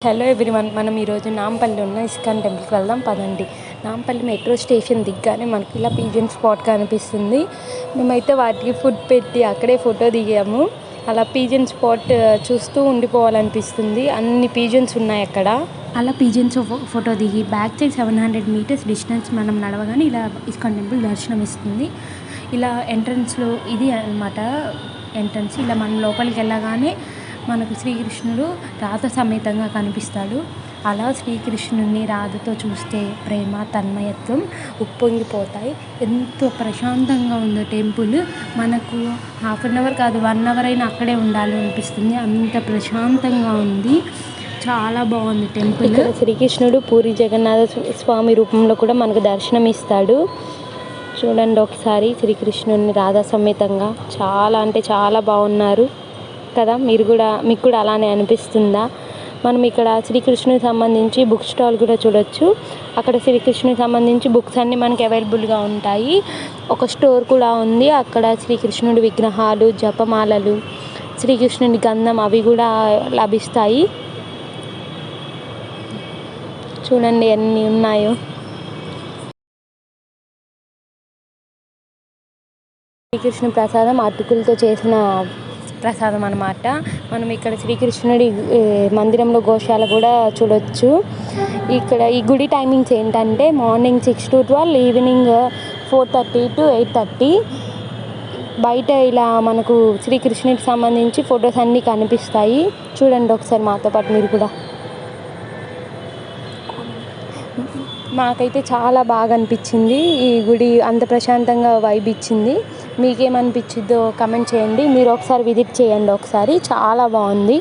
Hello everyone, మనం ఈరోజు నాంపల్లి ఉన్న ఇస్కాన్ టెంపుల్కి వెళ్దాం పదండి. నాంపల్లి మెట్రో స్టేషన్ దిగ్గానే మనకి ఇలా పిజన్ స్పాట్ కనిపిస్తుంది. మేమైతే వాటికి ఫుడ్ పెట్టి అక్కడే ఫోటో దిగాము. అలా పిజన్ స్పాట్ చూస్తూ ఉండిపోవాలనిపిస్తుంది. అన్ని పిజన్స్ ఉన్నాయి అక్కడ. అలా పిజన్స్ ఫోటో దిగి బ్యాక్ సైడ్ 700 మీటర్స్ డిస్టెన్స్ మనం నడవగానే ఇలా ఇస్కాన్ టెంపుల్ దర్శనం ఇస్తుంది. ఇలా ఎంట్రన్స్లో ఇది అన్నమాట ఎంట్రన్స్. ఇలా మనం లోపలికి వెళ్ళగానే మనకు శ్రీకృష్ణుడు రాధ సమేతంగా కనిపిస్తాడు. అలా శ్రీకృష్ణుడిని రాధతో చూస్తే ప్రేమ తన్మయత్వం ఉప్పొంగిపోతాయి. ఎంతో ప్రశాంతంగా ఉందో టెంపుల్. మనకు 1/2 అవర్ కాదు 1 అవర్ అయినా అక్కడే ఉండాలి అనిపిస్తుంది. అంత ప్రశాంతంగా ఉంది. చాలా బాగుంది టెంపుల్. ఇక్కడ శ్రీకృష్ణుడు పూరి జగన్నాథ స్వామి రూపంలో కూడా మనకు దర్శనం ఇస్తాడు. చూడండి ఒకసారి శ్రీకృష్ణుడిని రాధా సమేతంగా. చాలా అంటే చాలా బాగున్నారు కదా. మీకు కూడా అలానే అనిపిస్తుందా? మనం ఇక్కడ శ్రీకృష్ణుడికి సంబంధించి బుక్ స్టాల్ కూడా చూడొచ్చు. అక్కడ శ్రీకృష్ణుడికి సంబంధించి బుక్స్ అన్నీ మనకి అవైలబుల్గా ఉంటాయి. ఒక స్టోర్ కూడా ఉంది. అక్కడ శ్రీకృష్ణుడి విగ్రహాలు, జపమాలలు, శ్రీకృష్ణుడి గంధం అవి కూడా లభిస్తాయి. చూడండి ఎన్ని ఉన్నాయో. శ్రీకృష్ణ ప్రసాదం అటుకులతో చేసిన ప్రసాదం అన్నమాట. మనం ఇక్కడ శ్రీకృష్ణుడి మందిరంలో గోశాల కూడా చూడొచ్చు. ఇక్కడ ఈ గుడి టైమింగ్స్ ఏంటంటే మార్నింగ్ 6 to 12, ఈవినింగ్ 4:30 to 8:30. బయట ఇలా మనకు శ్రీకృష్ణుడికి సంబంధించి ఫొటోస్ అన్నీ కనిపిస్తాయి. చూడండి ఒకసారి మాతో పాటు మీరు కూడా. మాకైతే చాలా బాగా అనిపించింది. ఈ గుడి అంత ప్రశాంతంగా వైబ్ ఇచ్చింది. మీకేమనిపించిందో కమెంట్ చేయండి. మీరు ఒకసారి విజిట్ చేయండి. ఒకసారి చాలా బాగుంది.